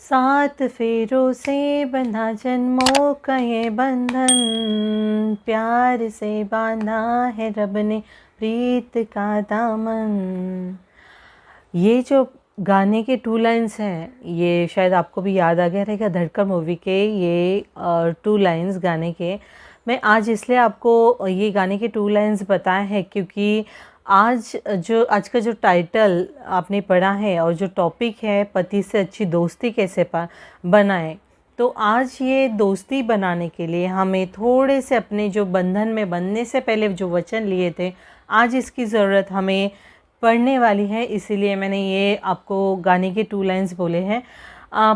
सात फेरों से बंधा जन्मों का ये बंधन, प्यार से बांधा है रब ने प्रीत का दामन। ये जो गाने के 2 लाइन्स हैं, ये शायद आपको भी याद आ गया रहेगा धड़कन मूवी के। ये 2 लाइन्स गाने के मैं आज इसलिए आपको ये गाने के 2 लाइन्स बताए हैं क्योंकि आज का जो टाइटल आपने पढ़ा है और जो टॉपिक है पति से अच्छी दोस्ती कैसे बनाए, तो आज ये दोस्ती बनाने के लिए हमें थोड़े से अपने जो बंधन में बनने से पहले जो वचन लिए थे, आज इसकी ज़रूरत हमें पढ़ने वाली है। इसीलिए मैंने ये आपको गाने के 2 लाइन्स बोले हैं।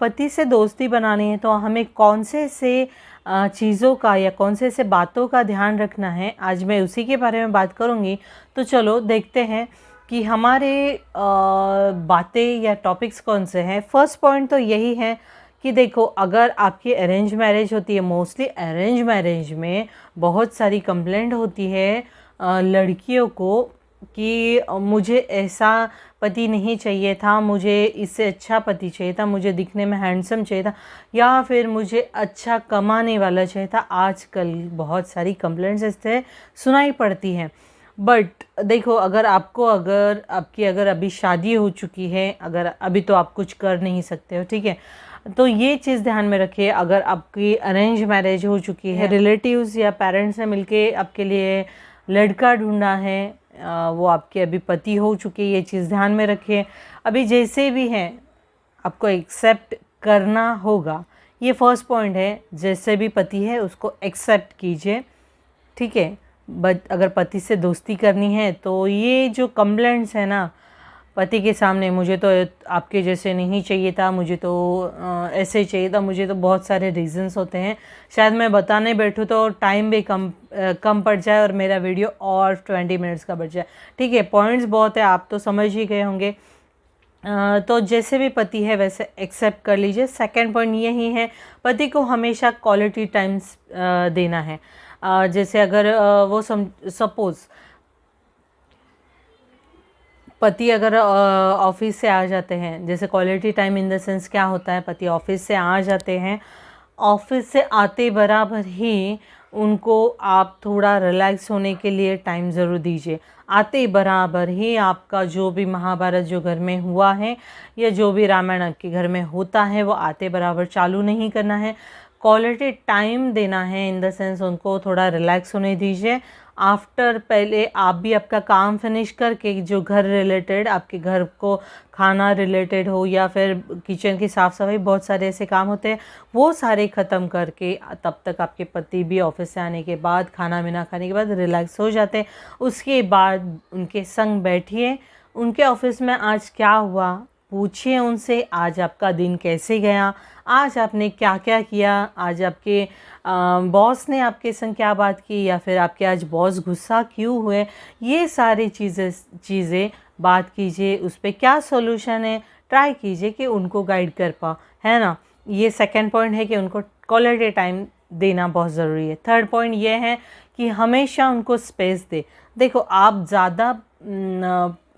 पति से दोस्ती बनानी है तो हमें कौन से चीज़ों का या कौन से बातों का ध्यान रखना है, आज मैं उसी के बारे में बात करूँगी। तो चलो देखते हैं कि हमारे बातें या टॉपिक्स कौन से हैं। फर्स्ट पॉइंट तो यही है कि देखो, अगर आपकी अरेंज मैरिज होती है, मोस्टली अरेंज मैरिज में बहुत सारी कंप्लेंट होती है लड़कियों को कि मुझे ऐसा पति नहीं चाहिए था, मुझे इससे अच्छा पति चाहिए था, मुझे दिखने में हैंडसम चाहिए था, या फिर मुझे अच्छा कमाने वाला चाहिए था। आजकल बहुत सारी कंप्लेंट्स इससे सुनाई पड़ती हैं। बट देखो, अगर आपकी अभी शादी हो चुकी है, अगर अभी तो आप कुछ कर नहीं सकते हो, ठीक है, तो ये चीज़ ध्यान में रखिए। अगर आपकी अरेंज मैरिज हो चुकी है, रिलेटिव्स या पेरेंट्स ने मिलके आपके लिए लड़का ढूंढा है, वो आपके अभी पति हो चुके, ये चीज़ ध्यान में रखिए। अभी जैसे भी हैं आपको एक्सेप्ट करना होगा, ये फर्स्ट पॉइंट है। जैसे भी पति है उसको एक्सेप्ट कीजिए, ठीक है। बट अगर पति से दोस्ती करनी है तो ये जो कंप्लेंट्स है ना पति के सामने, मुझे तो आपके जैसे नहीं चाहिए था, मुझे तो ऐसे चाहिए था, मुझे तो बहुत सारे रीजंस होते हैं। शायद मैं बताने बैठूँ तो टाइम भी कम पड़ जाए और मेरा वीडियो और 20 मिनट्स का बढ़ जाए, ठीक है। पॉइंट्स बहुत है, आप तो समझ ही गए होंगे। तो जैसे भी पति है वैसे एक्सेप्ट कर लीजिए। सेकंड पॉइंट यही है, पति को हमेशा क्वालिटी टाइम्स देना है। जैसे अगर वो सपोज़ पति अगर ऑफिस से आ जाते हैं, जैसे quality time in the sense क्या होता है, पति ऑफिस से आ जाते हैं, ऑफिस से आते बराबर ही उनको आप थोड़ा रिलैक्स होने के लिए टाइम ज़रूर दीजिए। आते बराबर ही आपका जो भी महाभारत जो घर में हुआ है या जो भी रामायण आपके घर में होता है वो आते बराबर चालू नहीं करना है, क्वालिटी टाइम देना है। इन द सेंस उनको थोड़ा रिलैक्स होने दीजिए। आफ्टर, पहले आप भी आपका काम फिनिश करके जो घर रिलेटेड, आपके घर को खाना रिलेटेड हो या फिर किचन की साफ़ सफाई, बहुत सारे ऐसे काम होते हैं, वो सारे ख़त्म करके तब तक आपके पति भी ऑफिस से आने के बाद खाना पीना खाने के बाद रिलैक्स हो जाते हैं। उसके बाद उनके संग बैठिए, उनके ऑफिस में आज क्या हुआ पूछिए उनसे, आज आपका दिन कैसे गया, आज आपने क्या क्या किया, आज आपके बॉस ने आपके संग क्या बात की, या फिर आपके आज बॉस गुस्सा क्यों हुए, ये सारी चीज़ें बात कीजिए। उस पर क्या सॉल्यूशन है ट्राई कीजिए कि उनको गाइड कर पाओ, है ना। ये सेकंड पॉइंट है कि उनको क्वालिटी टाइम देना बहुत ज़रूरी है। थर्ड पॉइंट ये है कि हमेशा उनको स्पेस दे। देखो, आप ज़्यादा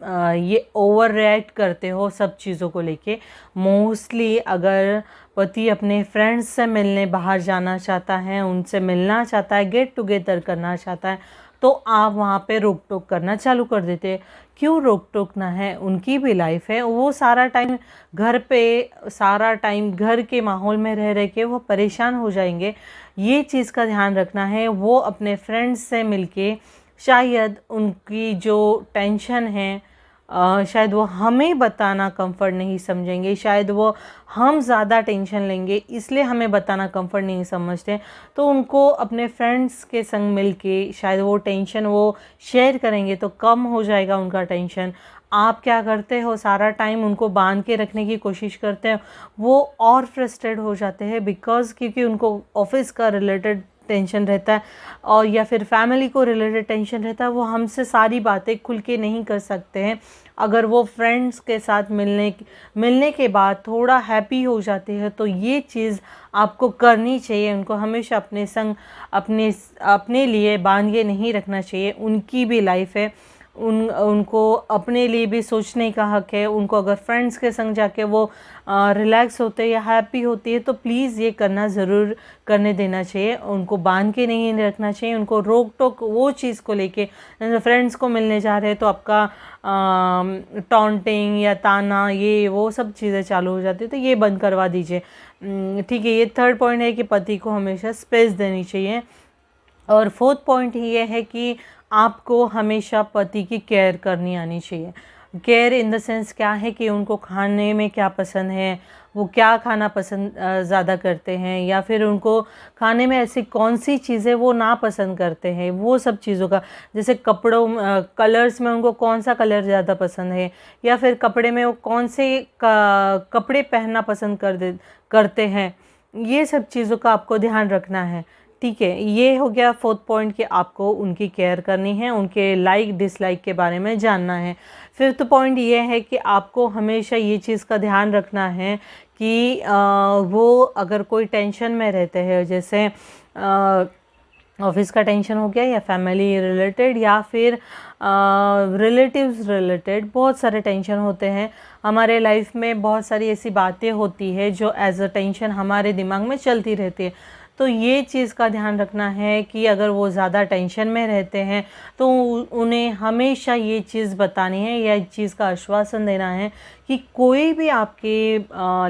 ये ओवर रिएक्ट करते हो सब चीज़ों को लेके। मोस्टली अगर पति अपने फ्रेंड्स से मिलने बाहर जाना चाहता है, उनसे मिलना चाहता है, गेट टुगेदर करना चाहता है, तो आप वहाँ पे रोक टोक करना चालू कर देते हैं। क्यों रोक टोकना है, उनकी भी लाइफ है, वो सारा टाइम घर पे, सारा टाइम घर के माहौल में रह के वो परेशान हो जाएंगे। ये चीज़ का ध्यान रखना है। वो अपने फ्रेंड्स से मिलके शायद उनकी जो टेंशन है शायद वो हमें बताना कंफर्ट नहीं समझेंगे, शायद वो हम ज़्यादा टेंशन लेंगे इसलिए हमें बताना कंफर्ट नहीं समझते। तो उनको अपने फ्रेंड्स के संग मिलके शायद वो टेंशन वो शेयर करेंगे तो कम हो जाएगा उनका टेंशन। आप क्या करते हो, सारा टाइम उनको बांध के रखने की कोशिश करते हो, वो और फ्रस्ट्रेट हो जाते हैं बिकॉज़ क्योंकि उनको ऑफिस का रिलेटेड टेंशन रहता है और या फिर फैमिली को रिलेटेड टेंशन रहता है। वो हमसे सारी बातें खुल के नहीं कर सकते हैं। अगर वो फ्रेंड्स के साथ मिलने के बाद थोड़ा हैप्पी हो जाते हैं तो ये चीज़ आपको करनी चाहिए। उनको हमेशा अपने संग अपने लिए बांध के नहीं रखना चाहिए, उनकी भी लाइफ है। उनको अपने लिए भी सोचने का हक है। उनको अगर फ्रेंड्स के संग जाके वो रिलैक्स होते या हैप्पी होती है तो प्लीज़ ये करना ज़रूर करने देना चाहिए। उनको बांध के नहीं रखना चाहिए, उनको रोक टोक वो चीज़ को लेके, जैसे फ्रेंड्स को मिलने जा रहे हैं तो आपका टॉन्टिंग या ताना ये वो सब चीज़ें चालू हो जाती है, तो ये बंद करवा दीजिए। ठीक है, ये थर्ड पॉइंट है कि पति को हमेशा स्पेस देनी चाहिए। और फोर्थ पॉइंट ये है कि आपको हमेशा पति की केयर करनी आनी चाहिए। केयर इन द सेंस क्या है कि उनको खाने में क्या पसंद है, वो क्या खाना पसंद ज़्यादा करते हैं, या फिर उनको खाने में ऐसी कौन सी चीज़ें वो ना पसंद करते हैं, वो सब चीज़ों का, जैसे कपड़ों कलर्स में उनको कौन सा कलर ज़्यादा पसंद है, या फिर कपड़े में वो कौन से कपड़े पहनना पसंद करते हैं, ये सब चीज़ों का आपको ध्यान रखना है। ठीक है, ये हो गया फोर्थ पॉइंट कि आपको उनकी केयर करनी है, उनके लाइक डिसलाइक के बारे में जानना है। फिफ्थ पॉइंट ये है कि आपको हमेशा ये चीज़ का ध्यान रखना है कि वो अगर कोई टेंशन में रहते हैं, जैसे ऑफिस का टेंशन हो गया या फैमिली रिलेटेड या फिर रिलेटिव्स रिलेटेड, बहुत सारे टेंशन होते हैं हमारे लाइफ में, बहुत सारी ऐसी बातें होती है जो एज अ टेंशन हमारे दिमाग में चलती रहती है। तो ये चीज़ का ध्यान रखना है कि अगर वो ज़्यादा टेंशन में रहते हैं तो उन्हें हमेशा ये चीज़ बतानी है या इस चीज़ का आश्वासन देना है कि कोई भी आपके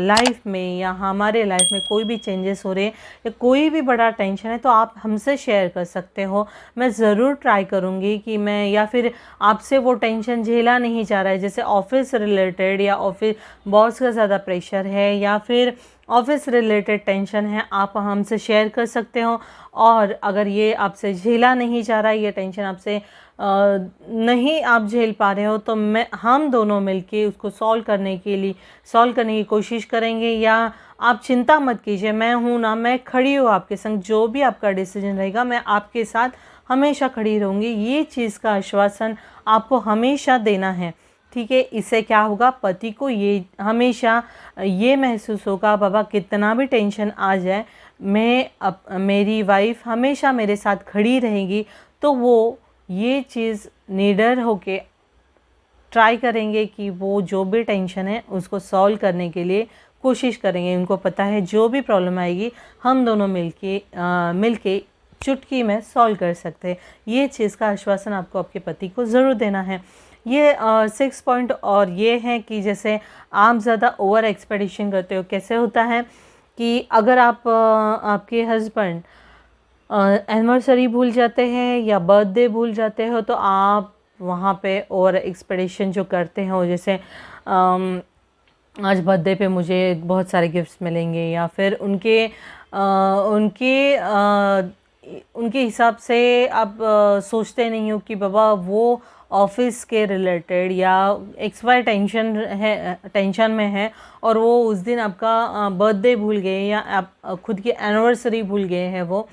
लाइफ में या हमारे लाइफ में कोई भी चेंजेस हो रहे हैं या कोई भी बड़ा टेंशन है तो आप हमसे शेयर कर सकते हो। मैं ज़रूर ट्राई करूँगी कि मैं, या फिर आपसे वो टेंशन झेला नहीं जा रहा है, जैसे ऑफिस रिलेटेड या ऑफिस बॉस का ज़्यादा प्रेशर है या फिर ऑफिस रिलेटेड टेंशन है, आप हमसे शेयर कर सकते हो। और अगर ये आपसे झेला नहीं जा रहा है, ये टेंशन आपसे नहीं आप झेल पा रहे हो, तो हम दोनों मिलके उसको सॉल्व करने की कोशिश करेंगे। या आप चिंता मत कीजिए, मैं हूँ ना, मैं खड़ी हूँ आपके संग, जो भी आपका डिसीजन रहेगा मैं आपके साथ हमेशा खड़ी रहूँगी। ये चीज़ का आश्वासन आपको हमेशा देना है। ठीक है, इससे क्या होगा, पति को ये हमेशा ये महसूस होगा, बाबा कितना भी टेंशन आ जाए मेरी वाइफ हमेशा मेरे साथ खड़ी रहेगी। तो वो ये चीज़ निडर होके ट्राई करेंगे कि वो जो भी टेंशन है उसको सॉल्व करने के लिए कोशिश करेंगे। उनको पता है जो भी प्रॉब्लम आएगी हम दोनों मिलके चुटकी में सॉल्व कर सकते हैं। ये चीज़ का आश्वासन आपको आपके पति को ज़रूर देना है। ये 6 पॉइंट और ये है कि जैसे आप ज़्यादा ओवर एक्सपेक्टेशन करते हो, कैसे होता है कि अगर आपके हस्बैंड एनिवर्सरी भूल जाते हैं या बर्थडे भूल जाते हो तो आप वहाँ पे ओवर एक्सपेक्टेशन जो करते हो, जैसे आज बर्थडे पे मुझे बहुत सारे गिफ्ट्स मिलेंगे, या फिर उनके हिसाब से आप सोचते नहीं हो कि बाबा वो ऑफिस के रिलेटेड या XY टेंशन में है और वो उस दिन आपका बर्थडे भूल गए या आप खुद की एनिवर्सरी भूल गए हैं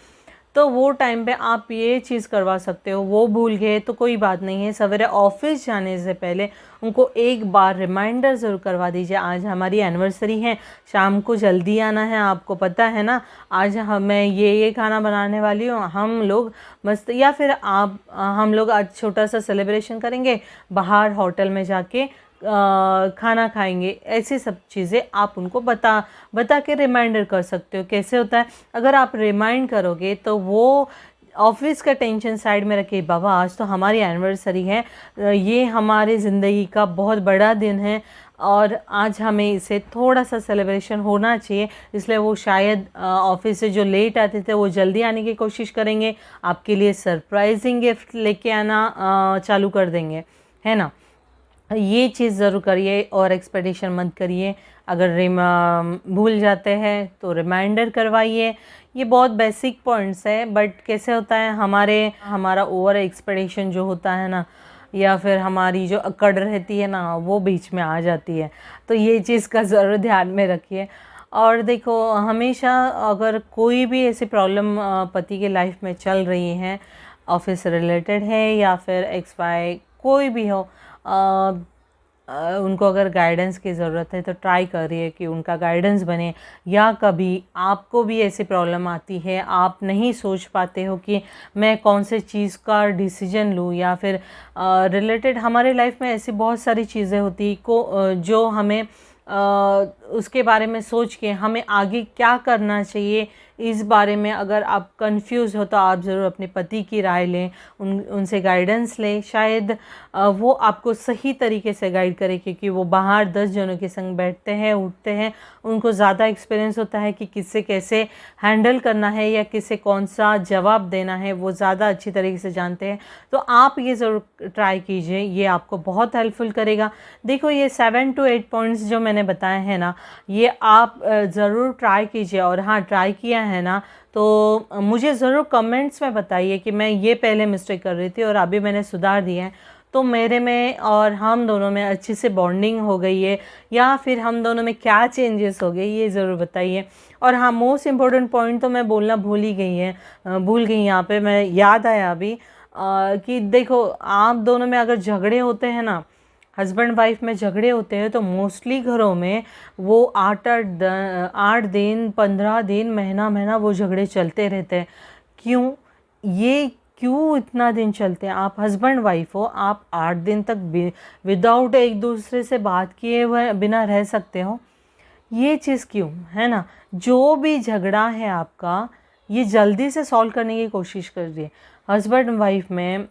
तो वो टाइम पे आप ये चीज़ करवा सकते हो। वो भूल गए तो कोई बात नहीं है, सवेरे ऑफिस जाने से पहले उनको एक बार रिमाइंडर ज़रूर करवा दीजिए, आज हमारी एनिवर्सरी है, शाम को जल्दी आना है, आपको पता है ना आज मैं ये खाना बनाने वाली हूँ, हम लोग मस्त, या फिर हम लोग आज छोटा सा सेलिब्रेशन करेंगे, बाहर होटल में जाके खाना खाएंगे। ऐसी सब चीज़ें आप उनको बता के रिमाइंडर कर सकते हो। कैसे होता है, अगर आप रिमाइंड करोगे तो वो ऑफिस का टेंशन साइड में रखे, बाबा आज तो हमारी एनिवर्सरी है, ये हमारी ज़िंदगी का बहुत बड़ा दिन है और आज हमें इसे थोड़ा सा सेलिब्रेशन होना चाहिए, इसलिए वो शायद ऑफिस से जो लेट आते थे वो जल्दी आने की कोशिश करेंगे, आपके लिए सरप्राइजिंग गिफ्ट लेके आना चालू कर देंगे, है ना। ये चीज़ ज़रूर करिए और एक्सपेक्टेशन मत करिए। अगर भूल जाते हैं तो रिमाइंडर करवाइए। ये बहुत बेसिक पॉइंट्स है, बट कैसे होता है हमारा ओवर एक्सपेक्टेशन जो होता है ना, या फिर हमारी जो अकड़ रहती है ना, वो बीच में आ जाती है। तो ये चीज़ का ज़रूर ध्यान में रखिए। और देखो, हमेशा अगर कोई भी ऐसी प्रॉब्लम पति के लाइफ में चल रही है, ऑफिस रिलेटेड है या फिर XY कोई भी हो, उनको अगर गाइडेंस की ज़रूरत है तो ट्राई करिए कि उनका गाइडेंस बने। या कभी आपको भी ऐसी प्रॉब्लम आती है, आप नहीं सोच पाते हो कि मैं कौन से चीज़ का डिसीजन लूँ, या फिर रिलेटेड हमारे लाइफ में ऐसी बहुत सारी चीज़ें होती जो हमें उसके बारे में सोच के हमें आगे क्या करना चाहिए, इस बारे में अगर आप कंफ्यूज हो तो आप ज़रूर अपने पति की राय लें, उनसे गाइडेंस लें। शायद वो आपको सही तरीके से गाइड करे, क्योंकि वो बाहर 10 जनों के संग बैठते हैं, उठते हैं, उनको ज़्यादा एक्सपीरियंस होता है कि किससे कैसे हैंडल करना है या किससे कौन सा जवाब देना है, वो ज़्यादा अच्छी तरीके से जानते हैं। तो आप ये ज़रूर ट्राई कीजिए, ये आपको बहुत हेल्पफुल करेगा। देखो ये 7 to 8 पॉइंट्स जो मैंने बताए हैं ना, ये आप ज़रूर ट्राई कीजिए। और हाँ, ट्राई किया है ना तो मुझे ज़रूर कमेंट्स में बताइए कि मैं ये पहले मिस्टेक कर रही थी और अभी मैंने सुधार दिए हैं, तो मेरे में और हम दोनों में अच्छी से बॉन्डिंग हो गई है, या फिर हम दोनों में क्या चेंजेस हो गए, ये ज़रूर बताइए। और हाँ, मोस्ट इम्पोर्टेंट पॉइंट तो मैं बोलना भूल गई यहाँ पे, मैं याद आया अभी कि देखो आप दोनों में अगर झगड़े होते हैं ना, हस्बैंड वाइफ में झगड़े होते हैं, तो मोस्टली घरों में वो 8 दिन 15 दिन महीना वो झगड़े चलते रहते हैं। क्यों इतना दिन चलते हैं? आप हस्बैंड वाइफ हो, आप 8 दिन तक विदाउट एक दूसरे से बात किए हुए बिना रह सकते हो? ये चीज़ क्यों है ना? जो भी झगड़ा है आपका, ये जल्दी से सॉल्व करने की कोशिश करिए। हस्बैंड वाइफ में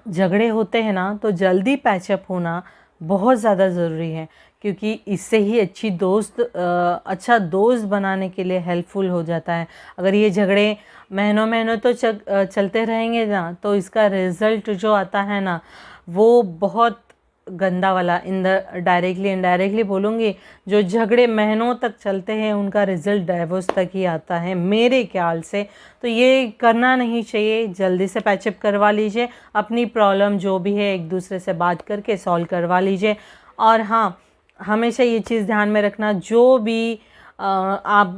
झगड़े होते हैं ना, तो जल्दी पैचअप होना बहुत ज़्यादा ज़रूरी है, क्योंकि इससे ही अच्छा दोस्त बनाने के लिए हेल्पफुल हो जाता है। अगर ये झगड़े महीनों तो चलते रहेंगे ना, तो इसका रिज़ल्ट जो आता है ना, वो बहुत गंदा वाला, डायरेक्टली इनडायरेक्टली बोलूँगी, जो झगड़े महीनों तक चलते हैं उनका रिज़ल्ट डाइवोर्स तक ही आता है मेरे ख्याल से। तो ये करना नहीं चाहिए, जल्दी से पैचअप करवा लीजिए, अपनी प्रॉब्लम जो भी है एक दूसरे से बात करके सॉल्व करवा लीजिए। और हाँ, हमेशा ये चीज़ ध्यान में रखना, जो भी आप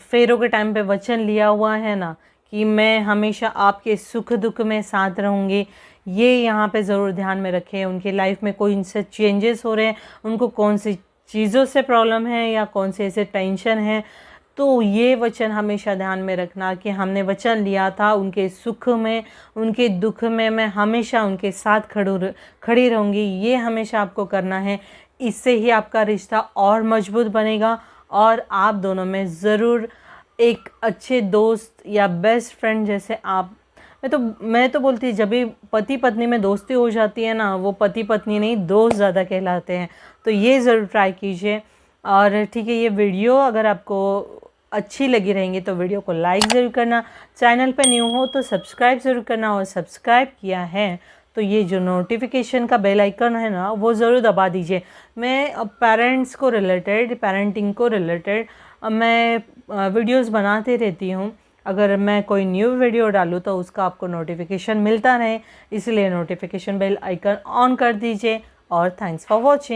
फेरों के टाइम पे वचन लिया हुआ है ना कि मैं हमेशा आपके सुख दुख में साथ रहूँगी, ये यहाँ पे ज़रूर ध्यान में रखें। उनके लाइफ में कोई इनसे चेंजेस हो रहे हैं, उनको कौन सी चीज़ों से प्रॉब्लम है या कौन से ऐसे टेंशन है, तो ये वचन हमेशा ध्यान में रखना कि हमने वचन लिया था उनके सुख में, उनके दुख में मैं हमेशा उनके साथ खड़ी रहूँगी, ये हमेशा आपको करना है। इससे ही आपका रिश्ता और मजबूत बनेगा और आप दोनों में ज़रूर एक अच्छे दोस्त या बेस्ट फ्रेंड जैसे आप, मैं तो बोलती, जब भी पति पत्नी में दोस्ती हो जाती है ना, वो पति पत्नी नहीं दोस्त ज़्यादा कहलाते हैं। तो ये ज़रूर ट्राई कीजिए। और ठीक है, ये वीडियो अगर आपको अच्छी लगी रहेंगी तो वीडियो को लाइक ज़रूर करना, चैनल पर न्यू हो तो सब्सक्राइब ज़रूर करना, और सब्सक्राइब किया है तो ये जो नोटिफिकेशन का बेल आइकन है ना, वो ज़रूर दबा दीजिए। मैं पेरेंटिंग को रिलेटेड मैं वीडियोस बनाते रहती हूँ। अगर मैं कोई न्यू वीडियो डालूँ तो उसका आपको नोटिफिकेशन मिलता रहे, इसलिए नोटिफिकेशन बेल आइकन ऑन कर दीजिए। और थैंक्स फॉर वॉचिंग।